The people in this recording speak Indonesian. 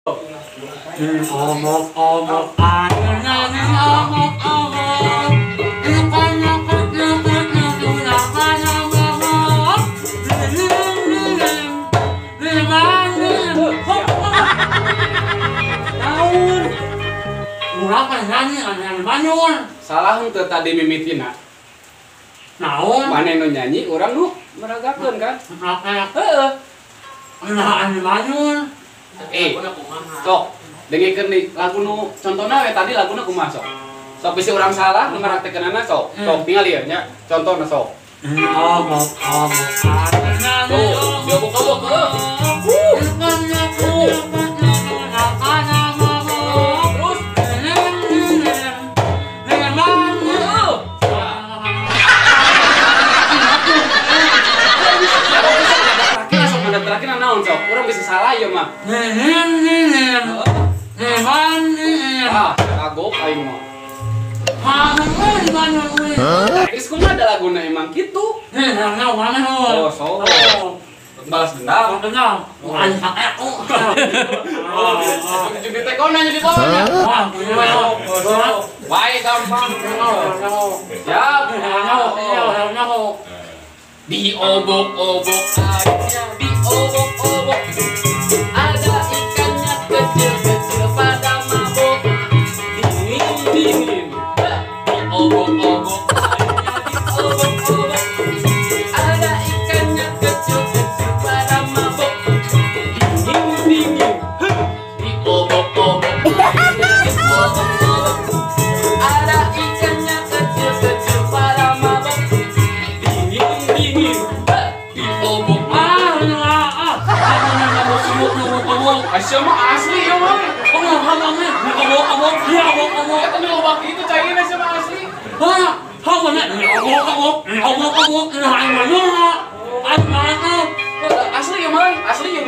Omok-omok airnya nih omok-omok. Ikannya kecil-kecil sudah kaya ngomong. Tahun. Urang kan nyanyi aneh Manyun. Salah henteu tadi mimitina. Naon? Maneh nu nyanyi urang nu meragakeun kan? Heeh. Nah aneh Manyun. Sok dengikeun di lagu nu contona we tadi laguna kumaha sok. Sok bisi urang salah nu ngaraktekeunana sok. Sok tingali ya nya contona sok. Omok-omok airnya nih Tuh, dia bokok ikannya kecil-kecil sudah kaya ngomong. Terus terakhir naon sok. Urang bisa salah ya mah. Ah, kagok aing mah. Geus kumaha ada laguna emang kitu. Oh, sok. Balas dendam. Jadi tekona jadi bawahnya. Baik gampang. Siap. Diobok-obok airnya, diobok-obok. Ada ikannya kecil-kecil pada mabok. Dingin-dingin. Diobok-obok airnya, diobok-obok. Ada ikannya kecil-kecil pada mabok. Dingin-dingin. Diobok-obok airnya, diobok-obok. Ada ikannya kecil-kecil pada mabok. Dingin-dingin. Diobok. Asya mah asli ya mah. Kata nih lobak itu cairnya asya mah asli. Asli ya mah, asli ya.